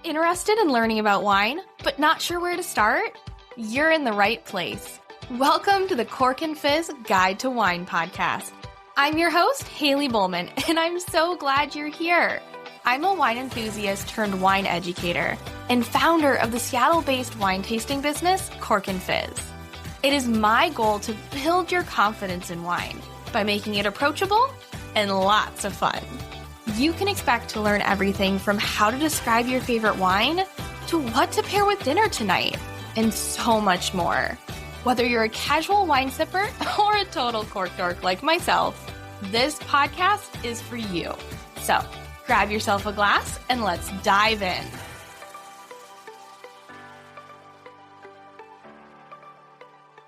Interested in learning about wine, but not sure where to start? You're in the right place. Welcome to the Cork and Fizz Guide to Wine podcast. I'm your host, Haley Bowman, and I'm so glad you're here. I'm a wine enthusiast turned wine educator and founder of the Seattle-based wine tasting business, Cork and Fizz. It is my goal to build your confidence in wine by making it approachable and lots of fun. You can expect to learn everything from how to describe your favorite wine to what to pair with dinner tonight, and so much more. Whether you're a casual wine sipper or a total cork dork like myself, this podcast is for you. So grab yourself a glass and let's dive in.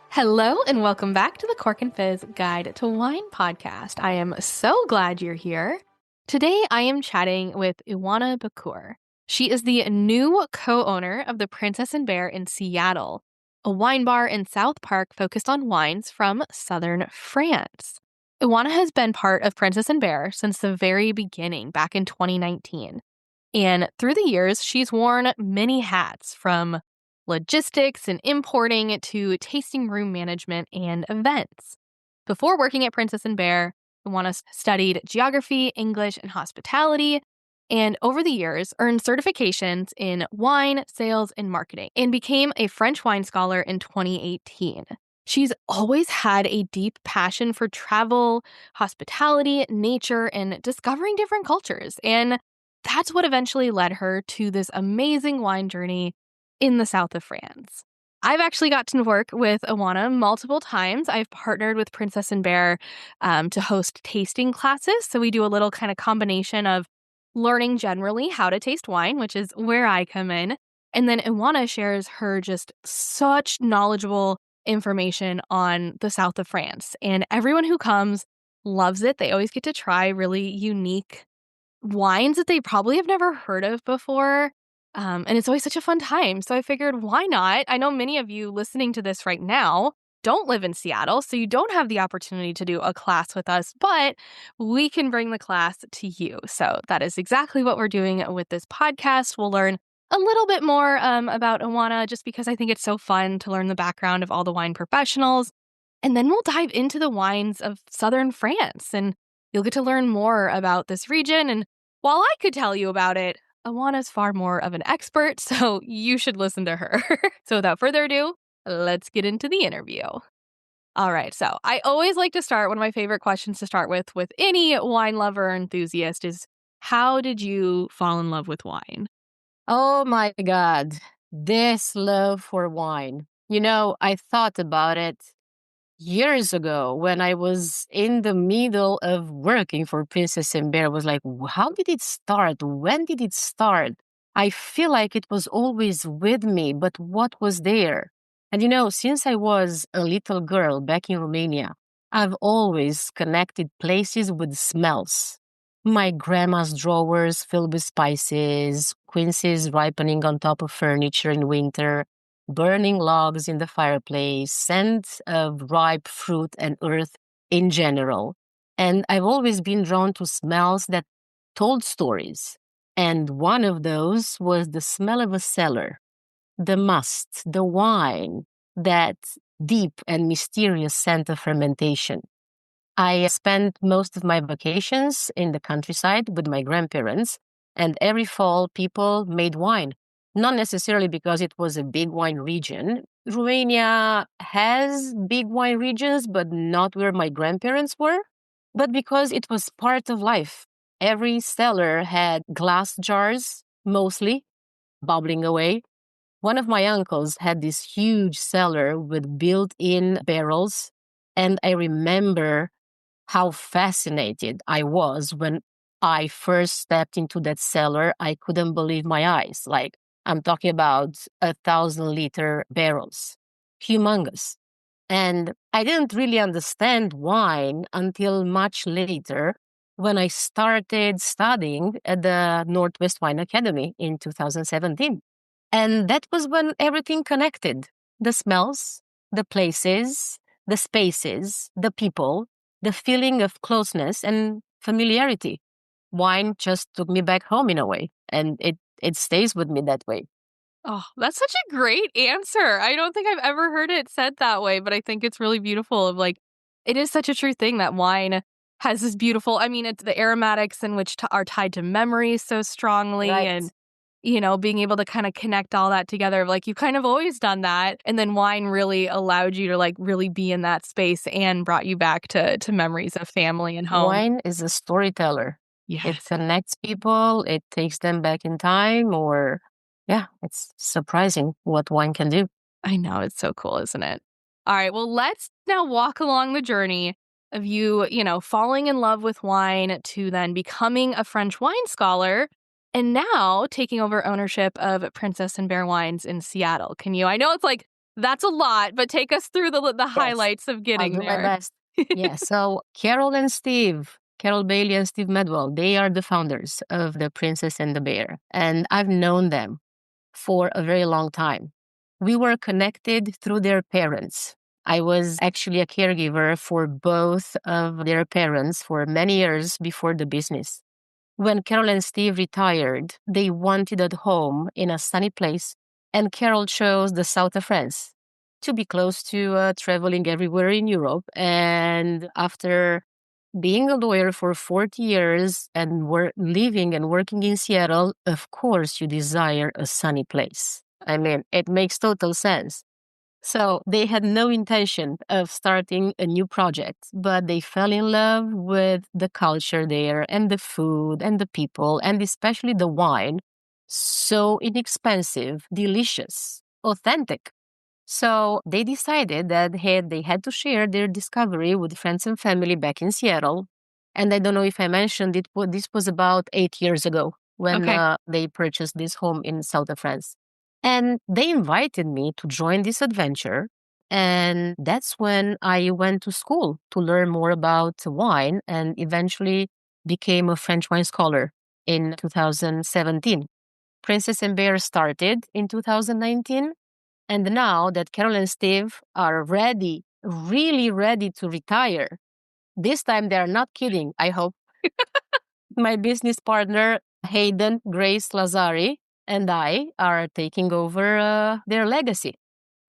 Hello and welcome back to the Cork and Fizz Guide to Wine podcast. I am so glad you're here. Today, I am chatting with Ioana Bucur. She is the new co-owner of the Princess and Bear in Seattle, a wine bar in South Park focused on wines from southern France. Ioana has been part of Princess and Bear since the very beginning, back in 2019. And through the years, she's worn many hats, from logistics and importing to tasting room management and events. Before working at Princess and Bear, Ioana studied geography, English, and hospitality, and over the years earned certifications in wine, sales, and marketing, and became a French wine scholar in 2018. She's always had a deep passion for travel, hospitality, nature, and discovering different cultures, and that's what eventually led her to this amazing wine journey in the south of France. I've actually gotten to work with Ioana multiple times. I've partnered with Princess and Bear to host tasting classes. So we do a little kind of combination of learning generally how to taste wine, which is where I come in. And then Ioana shares her just such knowledgeable information on the south of France. And everyone who comes loves it. They always get to try really unique wines that they probably have never heard of before. And it's always such a fun time. So I figured, why not? I know many of you listening to this right now don't live in Seattle, so you don't have the opportunity to do a class with us, but we can bring the class to you. So that is exactly what we're doing with this podcast. We'll learn a little bit more about Ioana, just because I think it's so fun to learn the background of all the wine professionals. And then we'll dive into the wines of southern France, and you'll get to learn more about this region. And while I could tell you about it, Ioana's far more of an expert, so you should listen to her. So without further ado, let's get into the interview. All right, so I always like to start, one of my favorite questions to start with any wine lover or enthusiast is, how did you fall in love with wine? Oh my God, this love for wine. I thought about it years ago when I was in the middle of working for Princess and Bear. I was like, how did it start? When did it start? I feel like it was always with me, but what was there? And since I was a little girl back in Romania, I've always connected places with smells. My grandma's drawers filled with spices, quinces ripening on top of furniture in winter, burning logs in the fireplace, scent of ripe fruit and earth in general. And I've always been drawn to smells that told stories. And one of those was the smell of a cellar, the must, the wine, that deep and mysterious scent of fermentation. I spent most of my vacations in the countryside with my grandparents, and every fall people made wine. Not necessarily because it was a big wine region. Romania has big wine regions, but not where my grandparents were, but because it was part of life. Every cellar had glass jars, mostly, bubbling away. One of my uncles had this huge cellar with built-in barrels, and I remember how fascinated I was when I first stepped into that cellar. I couldn't believe my eyes. Like, I'm talking about 1,000-liter barrels, humongous. And I didn't really understand wine until much later when I started studying at the Northwest Wine Academy in 2017. And that was when everything connected. The smells, the places, the spaces, the people, the feeling of closeness and familiarity. Wine just took me back home in a way. And it stays with me that way. Oh, that's such a great answer. I don't think I've ever heard it said that way, but I think it's really beautiful of like, it is such a true thing that wine has this beautiful, I mean, it's the aromatics in which are tied to memories so strongly Right. and, being able to kind of connect all that together. Like you've kind of always done that. And then wine really allowed you to like really be in that space and brought you back to memories of family and home. Wine is a storyteller. It Yes. connects people, it takes them back in time, or yeah, it's surprising what wine can do. I know, it's so cool, isn't it? All right, well, let's now walk along the journey of you, falling in love with wine to then becoming a French wine scholar and now taking over ownership of Princess and Bear Wines in Seattle. Can you? I know it's like that's a lot, but take us through the Yes, highlights of I'll getting do my there. best. Yeah, so Carol Bailey and Steve Medwell, they are the founders of the Princess and the Bear, and I've known them for a very long time. We were connected through their parents. I was actually a caregiver for both of their parents for many years before the business. When Carol and Steve retired, they wanted a home in a sunny place, and Carol chose the south of France to be close to traveling everywhere in Europe. And after being a lawyer for 40 years and living and working in Seattle, of course, you desire a sunny place. I mean, it makes total sense. So they had no intention of starting a new project, but they fell in love with the culture there and the food and the people and especially the wine. So inexpensive, delicious, authentic. So they decided that they had to share their discovery with friends and family back in Seattle. And I don't know if I mentioned it, but this was about 8 years ago when Okay. they purchased this home in south of France. And they invited me to join this adventure. And that's when I went to school to learn more about wine and eventually became a French wine scholar in 2017. Princess and Bear started in 2019. And now that Carol and Steve are ready, really ready to retire, this time they are not kidding, I hope. My business partner, Hayden Grace Lazari, and I are taking over their legacy.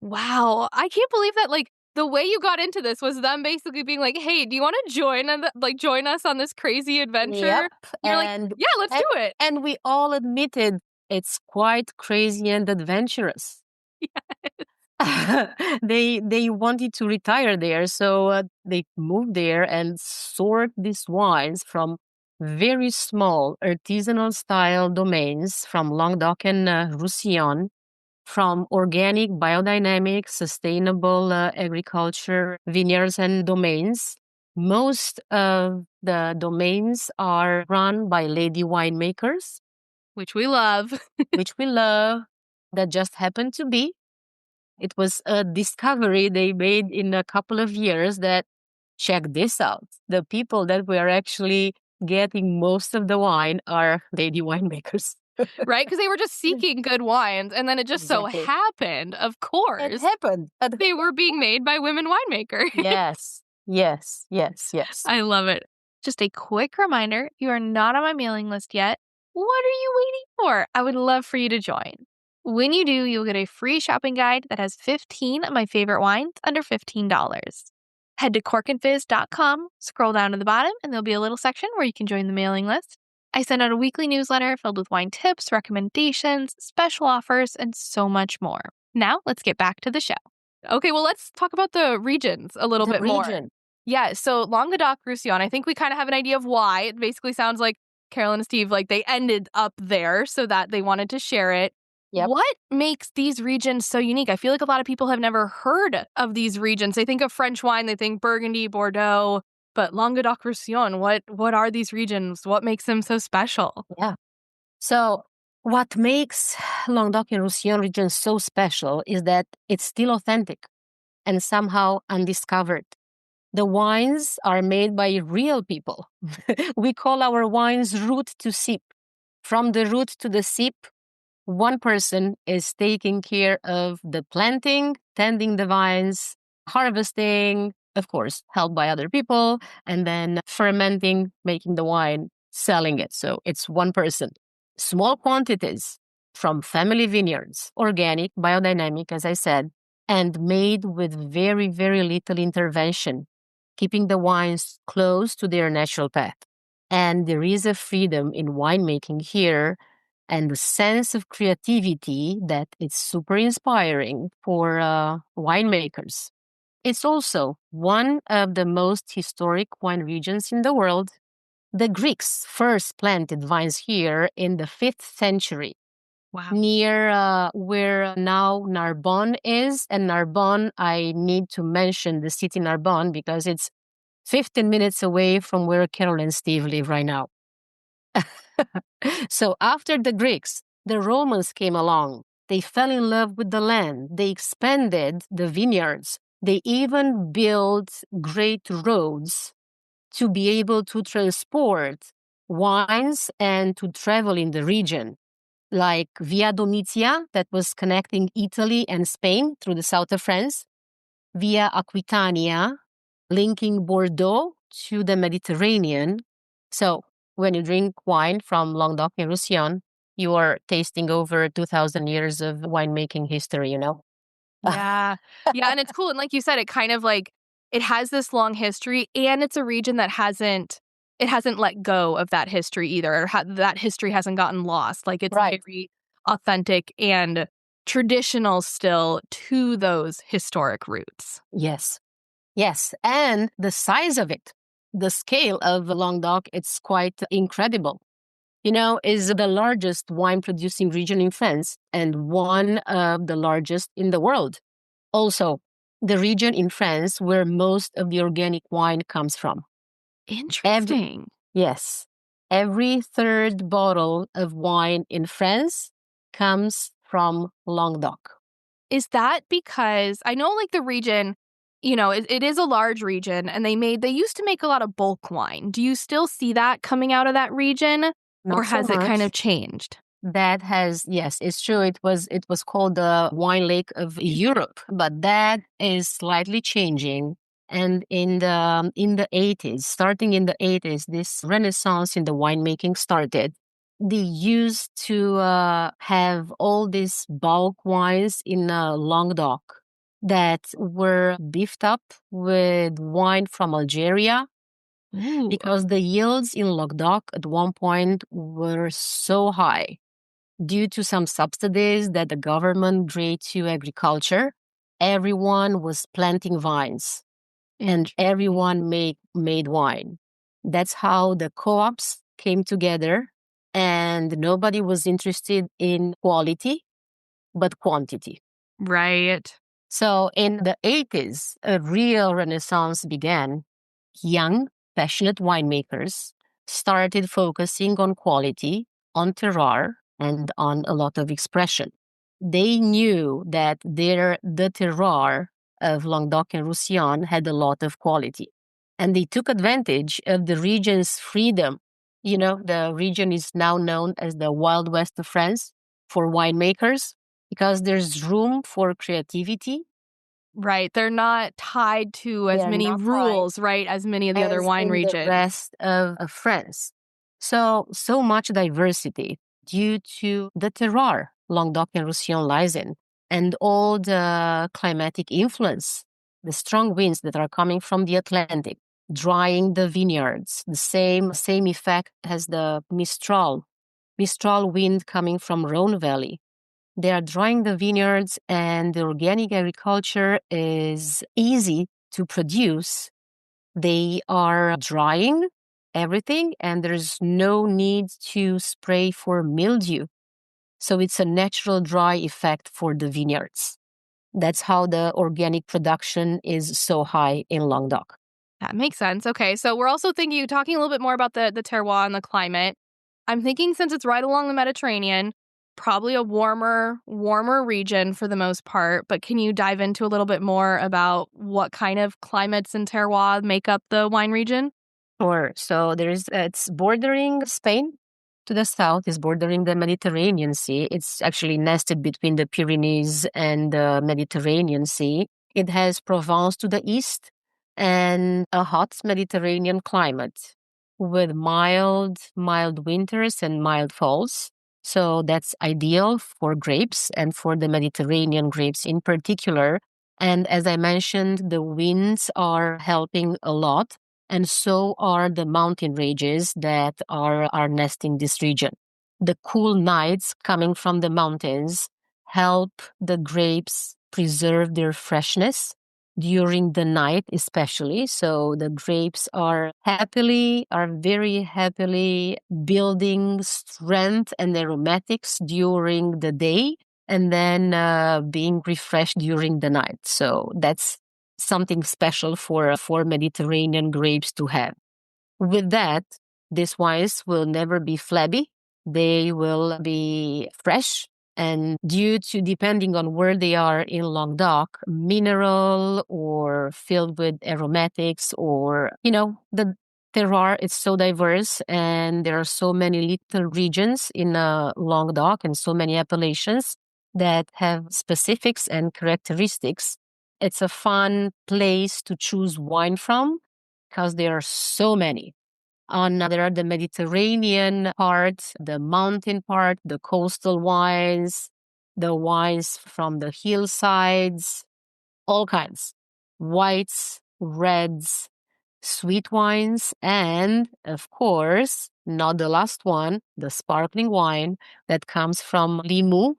Wow. I can't believe that like the way you got into this was them basically being like, "Hey, do you want to join us on this crazy adventure?" Yep. You're like, And, "Yeah, let's do and, it." and we all admitted it's quite crazy and adventurous. They wanted to retire there, so they moved there and sourced these wines from very small artisanal style domains from Languedoc and Roussillon, from organic, biodynamic, sustainable agriculture vineyards and domains. Most of the domains are run by lady winemakers, Which we love. which we love. That just happened to be. It was a discovery they made in a couple of years that, check this out, the people that were actually getting most of the wine are lady winemakers. Right? Because they were just seeking good wines, and then it just so Exactly. happened, of It course, happened. they were being made by women winemakers. Yes, yes, yes, yes. I love it. Just a quick reminder, you are not on my mailing list yet. What are you waiting for? I would love for you to join. When you do, you'll get a free shopping guide that has 15 of my favorite wines under $15. Head to corkandfizz.com, scroll down to the bottom, and there'll be a little section where you can join the mailing list. I send out a weekly newsletter filled with wine tips, recommendations, special offers, and so much more. Now, let's get back to the show. Okay, well, let's talk about the regions a little The bit more. region. Yeah, so Languedoc-Roussillon, I think we kind of have an idea of why. It basically sounds like Carolyn and Steve, like they ended up there so that they wanted to share it. Yep. What makes these regions so unique? I feel like a lot of people have never heard of these regions. They think of French wine, they think Burgundy, Bordeaux, but Languedoc-Roussillon, what are these regions? What makes them so special? Yeah. So what makes Languedoc and Roussillon region so special is that it's still authentic and somehow undiscovered. The wines are made by real people. We call our wines root to sip. From the root to the sip, one person is taking care of the planting, tending the vines, harvesting, of course, helped by other people, and then fermenting, making the wine, selling it. So it's one person. Small quantities, from family vineyards, organic, biodynamic, as I said, and made with very, very little intervention, keeping the wines close to their natural path. And there is a freedom in winemaking here and the sense of creativity that is super inspiring for winemakers. It's also one of the most historic wine regions in the world. The Greeks first planted vines here in the 5th century, Wow. near where now Narbonne is. And Narbonne, I need to mention the city Narbonne because it's 15 minutes away from where Carol and Steve live right now. So after the Greeks, the Romans came along. They fell in love with the land. They expanded the vineyards. They even built great roads to be able to transport wines and to travel in the region, like Via Domitia, that was connecting Italy and Spain through the south of France, Via Aquitania, linking Bordeaux to the Mediterranean. So when you drink wine from Languedoc and Roussillon, you are tasting over 2,000 years of winemaking history, you know? Yeah. Yeah, and it's cool, and like you said, it kind of, like, it has this long history, and it's a region that hasn't let go of that history either, or that history hasn't gotten lost, like, it's Right. very authentic and traditional still to those historic roots. Yes. Yes. And the size of it, the scale of Languedoc, it's quite incredible. You know, is the largest wine producing region in France and one of the largest in the world. Also, the region in France where most of the organic wine comes from. Every, Interesting. yes, every third bottle of wine in France comes from Languedoc. Is that because I know, like, the region, it is a large region, and they used to make a lot of bulk wine. Do you still see that coming out of that region, or Not so has it kind of much. changed? That has, yes, it's true. It was called the wine lake of Europe, but that is slightly changing. And in the 80s, starting in the 80s, this renaissance in the winemaking started. They used to have all these bulk wines in Languedoc that were beefed up with wine from Algeria Ooh, because the yields in Languedoc at one point were so high due to some subsidies that the government gave to agriculture. Everyone was planting vines and interesting. everyone made wine. That's how the co-ops came together, and nobody was interested in quality but quantity. Right. So in the 80s, a real renaissance began. Young, passionate winemakers started focusing on quality, on terroir, and on a lot of expression. They knew that the terroir of Languedoc and Roussillon had a lot of quality. And they took advantage of the region's freedom. You know, the region is now known as the Wild West of France for winemakers because there's room for creativity. Right. They're not tied to as They're many not tied rules, right, as many of the other as wine in the regions. rest of France. So much diversity due to the terroir Languedoc and Roussillon lies in, and all the climatic influence, the strong winds that are coming from the Atlantic, drying the vineyards. The same effect has the Mistral wind coming from Rhone Valley. They are drying the vineyards, and the organic agriculture is easy to produce. They are drying everything, and there's no need to spray for mildew. So it's a natural dry effect for the vineyards. That's how the organic production is so high in Languedoc. That makes sense. Okay, so we're also talking a little bit more about the terroir and the climate. I'm thinking since it's right along the Mediterranean, probably a warmer region for the most part, but can you dive into a little bit more about what kind of climates and terroir make up the wine region? Sure. So it's bordering Spain to the south, is bordering the Mediterranean Sea. It's actually nested between the Pyrenees and the Mediterranean Sea. It has Provence to the east and a hot Mediterranean climate with mild winters and mild falls. So that's ideal for grapes and for the Mediterranean grapes in particular. And as I mentioned, the winds are helping a lot. And so are the mountain ranges that are nesting this region. The cool nights coming from the mountains help the grapes preserve their freshness during the night, especially. So the grapes are very happily building strength and aromatics during the day and then being refreshed during the night. So that's something special for Mediterranean grapes to have. With that, these wines will never be flabby. They will be fresh. And due to, depending on where they are in Languedoc, mineral or filled with aromatics or, the terroir is so diverse and there are so many little regions in Languedoc and so many appellations that have specifics and characteristics. It's a fun place to choose wine from because there are so many. There are the Mediterranean part, the mountain part, the coastal wines, the wines from the hillsides, all kinds. Whites, reds, sweet wines, and of course, not the last one, the sparkling wine that comes from Limoux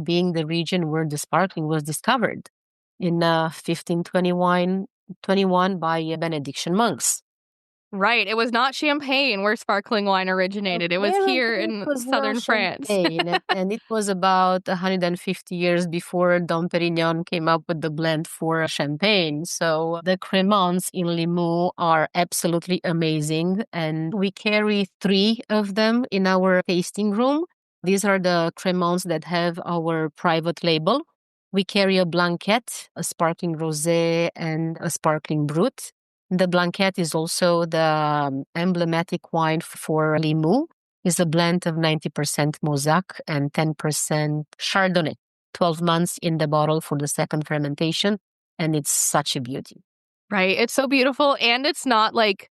being the region where the sparkling was discovered in 1521 by Benedictine monks. Right. It was not Champagne where sparkling wine originated. It was here Apparently, it in was not southern France. champagne, and it was about 150 years before Dom Perignon came up with the blend for champagne. So the cremants in Limoux are absolutely amazing, and we carry 3 of them in our tasting room. These are the cremants that have our private label. We carry a Blanquette, a sparkling rosé, and a sparkling brut. The Blanquette is also the emblematic wine for Limoux. It's a blend of 90% Mosaic and 10% Chardonnay. 12 months in the bottle for the second fermentation, and it's such a beauty. Right. It's so beautiful, and it's not like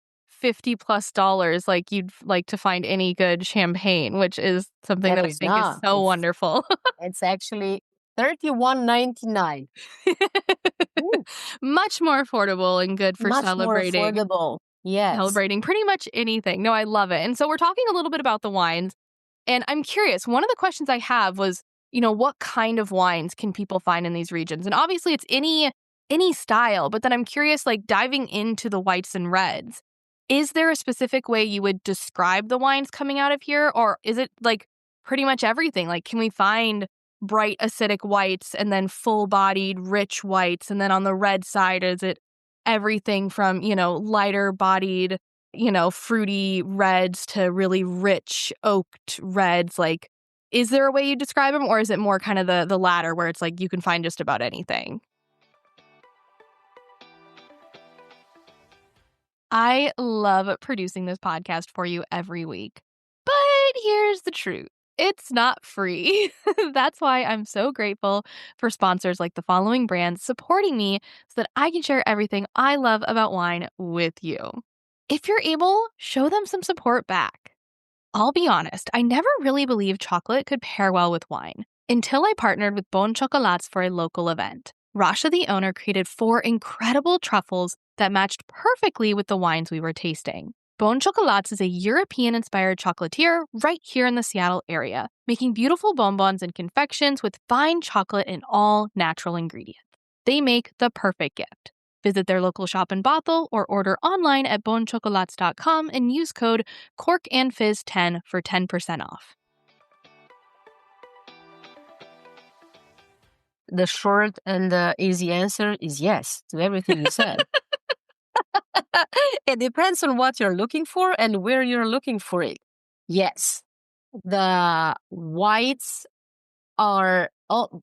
$50+ like you'd like to find any good champagne, which is something that I think is so wonderful. It's actually $31.99. Much more affordable and good for Much more affordable. Yes. celebrating pretty much anything. No, I love it. And so we're talking a little bit about the wines. And I'm curious, one of the questions I have was, what kind of wines can people find in these regions? And obviously it's any style, but then I'm curious, like diving into the whites and reds, is there a specific way you would describe the wines coming out of here? Or is it like pretty much everything? Like, can we find bright acidic whites and then full bodied rich whites? And then on the red side, is it everything from, lighter bodied, fruity reds to really rich oaked reds? Like, is there a way you describe them, or is it more kind of the latter where it's like you can find just about anything? I love producing this podcast for you every week. But here's the truth. It's not free. That's why I'm so grateful for sponsors like the following brands supporting me so that I can share everything I love about wine with you. If you're able, show them some support back. I'll be honest, I never really believed chocolate could pair well with wine until I partnered with Bon Chocolats for a local event. Rasha, the owner, created 4 incredible truffles that matched perfectly with the wines we were tasting. Bon Chocolats is a European-inspired chocolatier right here in the Seattle area, making beautiful bonbons and confections with fine chocolate and all natural ingredients. They make the perfect gift. Visit their local shop in Bothell or order online at bonchocolats.com and use code CORKANDFIZZ10 for 10% off. The short and the easy answer is yes to everything you said. It depends on what you're looking for and where you're looking for it. Yes, the whites the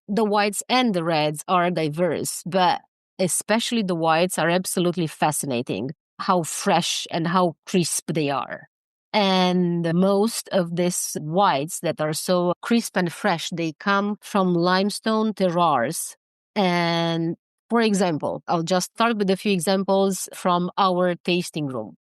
whites and the reds are diverse, but especially the whites are absolutely fascinating. How fresh and how crisp they are. And most of these whites that are so crisp and fresh, they come from limestone terroirs. And for example, I'll just start with a few examples from our tasting room.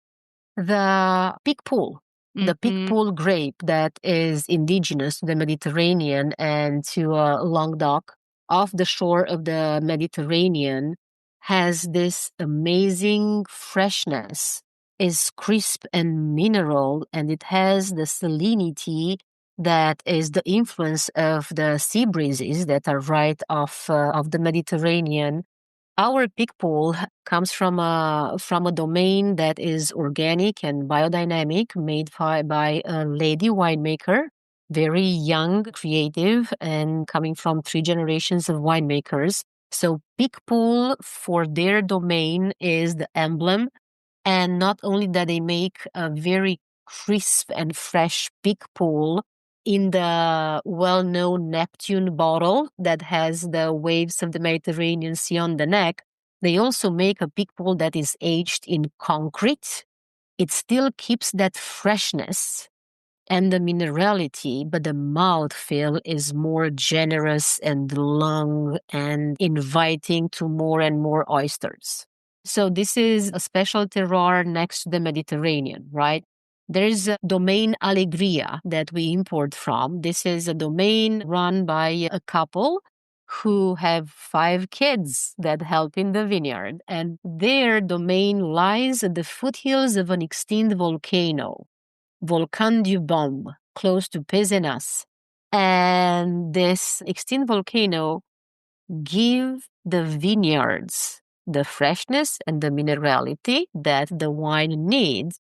The Pig Pool. The Mm-hmm. Picpoul grape that is indigenous to the Mediterranean and to Languedoc, off the shore of the Mediterranean, has this amazing freshness, is crisp and mineral, and it has the salinity that is the influence of the sea breezes that are right off of the Mediterranean. Our pig pool comes from a domain that is organic and biodynamic, made by a lady winemaker, very young, creative, and coming from 3 generations of winemakers. So pig pool for their domain is the emblem, and not only that, they make a very crisp and fresh pig pool in the well-known Neptune bottle that has the waves of the Mediterranean Sea on the neck. They also make a pig pool that is aged in concrete. It still keeps that freshness and the minerality, but the mouthfeel is more generous and long and inviting to more and more oysters. So this is a special terroir next to the Mediterranean, right? There's a domain Alegria that we import from. This is a domain run by a couple who have 5 kids that help in the vineyard. And their domain lies at the foothills of an extinct volcano, Volcan du Bombe, close to Pézenas. And this extinct volcano give the vineyards the freshness and the minerality that the wine needs.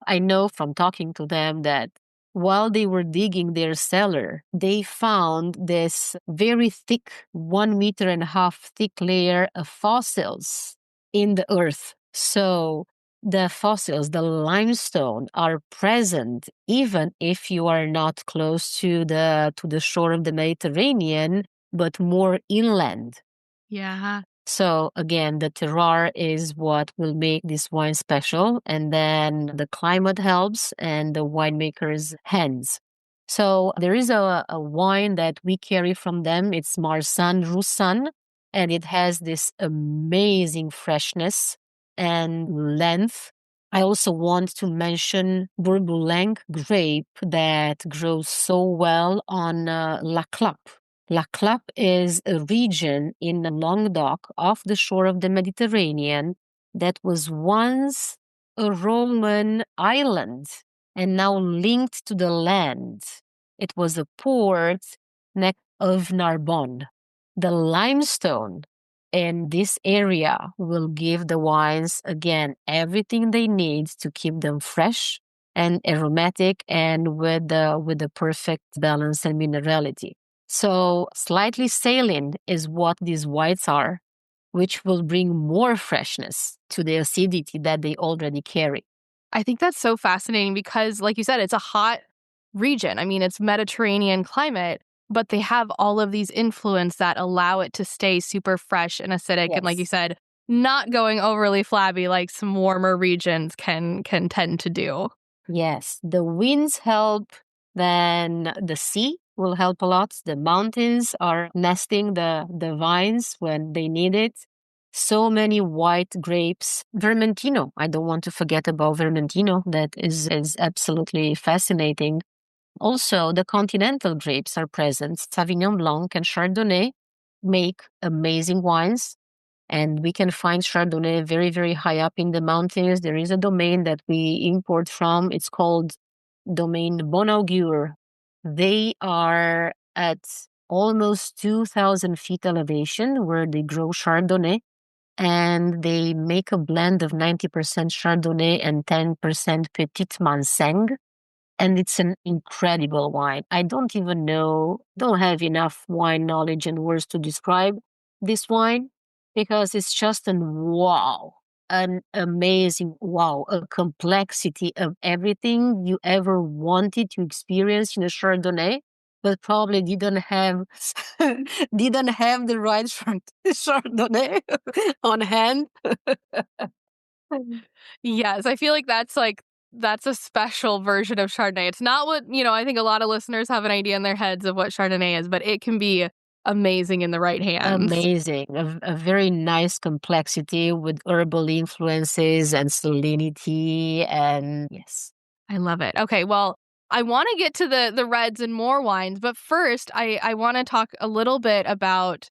I know from talking to them that while they were digging their cellar, they found this very thick, 1.5 meter thick layer of fossils in the earth. So the fossils, the limestone, are present even if you are not close to the shore of the Mediterranean, but more inland. Yeah. So again, the terroir is what will make this wine special, and then the climate helps and the winemaker's hands. So there is a wine that we carry from them. It's Marsanne Roussanne, and it has this amazing freshness and length. I also want to mention Bourboulenc grape that grows so well on La Clappe. La Clappe is a region in Languedoc off the shore of the Mediterranean that was once a Roman island and now linked to the land. It was a port next of Narbonne. The limestone in this area will give the wines, again, everything they need to keep them fresh and aromatic and with the perfect balance and minerality. So slightly saline is what these whites are, which will bring more freshness to the acidity that they already carry. I think that's so fascinating because, like you said, it's a hot region. I mean, it's Mediterranean climate, but they have all of these influence that allow it to stay super fresh and acidic. And like you Yes. said, not going overly flabby like some warmer regions can tend to do. Yes, the winds help, then the sea will help a lot. The mountains are nesting the vines when they need it. So many white grapes. Vermentino, I don't want to forget about Vermentino. That is absolutely fascinating. Also, the continental grapes are present. Sauvignon Blanc and Chardonnay make amazing wines. And we can find Chardonnay very, very high up in the mountains. There is a domain that we import from. It's called Domain Bon Augure. They are at almost 2,000 feet elevation where they grow Chardonnay. And they make a blend of 90% Chardonnay and 10% Petit Manseng. And it's an incredible wine. I don't even know, don't have enough wine knowledge and words to describe this wine because it's just an amazing wow, a complexity of everything you ever wanted to experience in a Chardonnay, but probably didn't have didn't have the right Chardonnay on hand. Yes, I feel like that's a special version of Chardonnay. It's not what, I think a lot of listeners have an idea in their heads of what Chardonnay is, but it can be amazing in the right hands. Amazing. A very nice complexity with herbal influences and salinity. And yes. I love it. Okay, well, I want to get to the reds and more wines, but first I want to talk a little bit about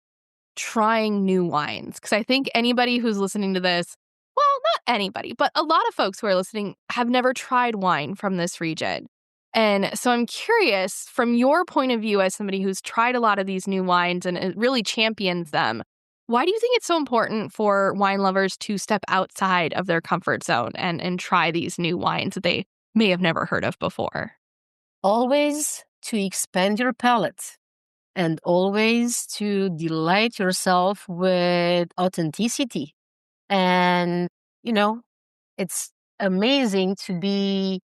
trying new wines, because I think anybody who's listening to this, well, not anybody, but a lot of folks who are listening have never tried wine from this region. And so I'm curious, from your point of view as somebody who's tried a lot of these new wines and it really champions them, why do you think it's so important for wine lovers to step outside of their comfort zone and try these new wines that they may have never heard of before? Always to expand your palate and always to delight yourself with authenticity. And, you know, it's amazing to be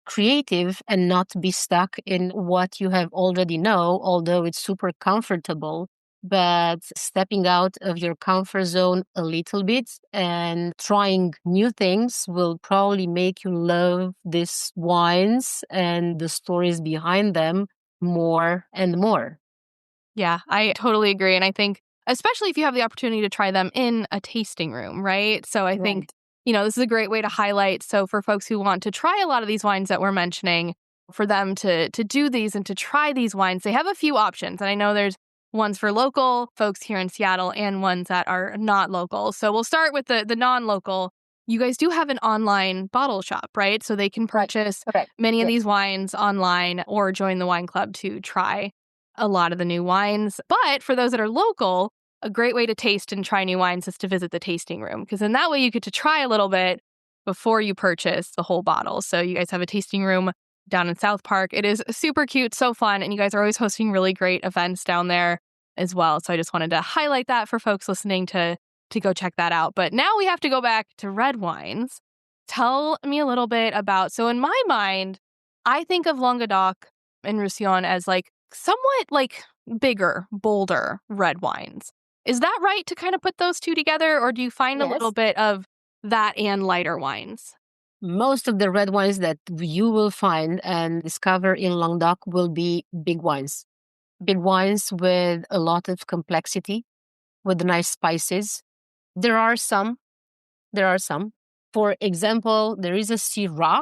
creative and not be stuck in what you have already know, although it's super comfortable. But stepping out of your comfort zone a little bit and trying new things will probably make you love these wines and the stories behind them more and more. Yeah, I totally agree. And I think, especially if you have the opportunity to try them in a tasting room, right? So I think, Right. this is a great way to highlight. So for folks who want to try a lot of these wines that we're mentioning, for them to do these and to try these wines, they have a few options. And I know there's ones for local folks here in Seattle and ones that are not local. So we'll start with the non-local. You guys do have an online bottle shop, right? So they can Right. purchase Correct. many of Yes. these wines online or join the wine club to try a lot of the new wines. But for those that are local, a great way to taste and try new wines is to visit the tasting room, because in that way you get to try a little bit before you purchase the whole bottle. So you guys have a tasting room down in South Park. It is super cute, so fun, and you guys are always hosting really great events down there as well. So I just wanted to highlight that for folks listening to go check that out. But now we have to go back to red wines. Tell me a little bit about, so in my mind, I think of Languedoc and Roussillon as like somewhat like bigger, bolder red wines. Is that right to kind of put those two together, or do you find a little Yes. bit of that and lighter wines? Most of the red wines that you will find and discover in Languedoc will be big wines. Big wines with a lot of complexity, with nice spices. There are some. There are some. For example, there is a Syrah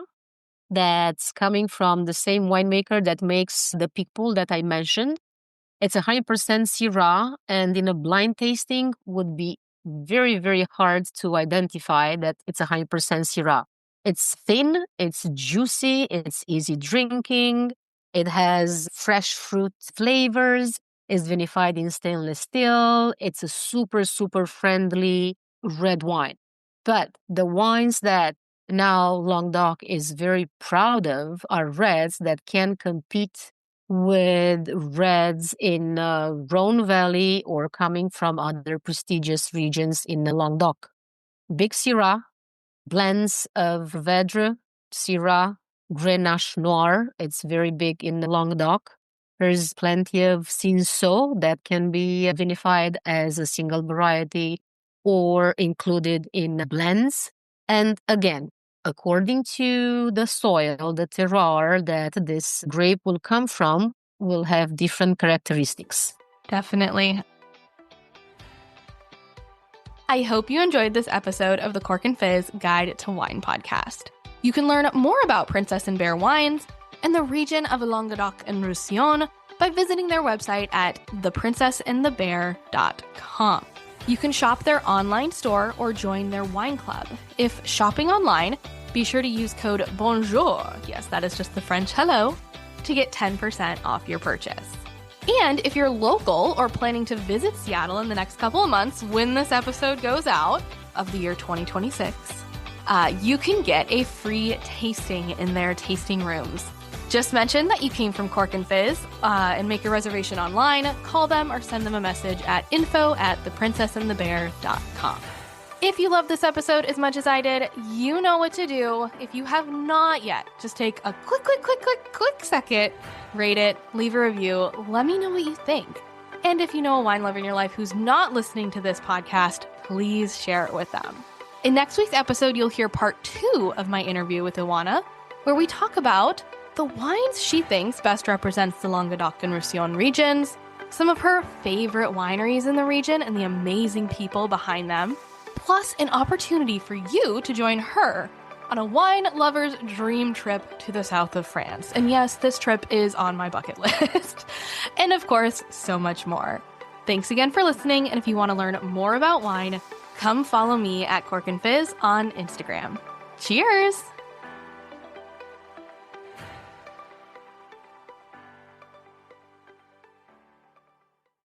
that's coming from the same winemaker that makes the Picpoul that I mentioned. It's 100% Syrah, and in a blind tasting would be very, very hard to identify that it's 100% Syrah. It's thin, it's juicy, it's easy drinking, it has fresh fruit flavors, it's vinified in stainless steel, it's a super, super friendly red wine. But the wines that now Languedoc is very proud of are reds that can compete with reds in Rhone Valley or coming from other prestigious regions in the Languedoc. Big Syrah, blends of Vedre, Syrah, Grenache Noir. It's very big in the Languedoc. There's plenty of Cinsault that can be vinified as a single variety or included in blends. And again, according to the soil, the terroir that this grape will come from will have different characteristics. Definitely. I hope you enjoyed this episode of the Cork and Fizz Guide to Wine podcast. You can learn more about Princess and Bear wines and the region of Languedoc and Roussillon by visiting their website at theprincessandthebear.com. You can shop their online store or join their wine club. If shopping online, be sure to use code BONJOUR, yes, that is just the French hello, to get 10% off your purchase. And if you're local or planning to visit Seattle in the next couple of months when this episode goes out of the year 2026, you can get a free tasting in their tasting rooms. Just mention that you came from Cork and Fizz and make a reservation online, call them or send them a message at info@theprincessandthebear.com. If you love this episode as much as I did, you know what to do. If you have not yet, just take a quick second, rate it, leave a review, let me know what you think. And if you know a wine lover in your life who's not listening to this podcast, please share it with them. In next week's episode, you'll hear part 2 of my interview with Ioana, where we talk about the wines she thinks best represents the Languedoc and Roussillon regions, some of her favorite wineries in the region and the amazing people behind them, plus an opportunity for you to join her on a wine lover's dream trip to the south of France. And yes, this trip is on my bucket list. And of course, so much more. Thanks again for listening, and if you want to learn more about wine, come follow me at Cork and Fizz on Instagram. Cheers!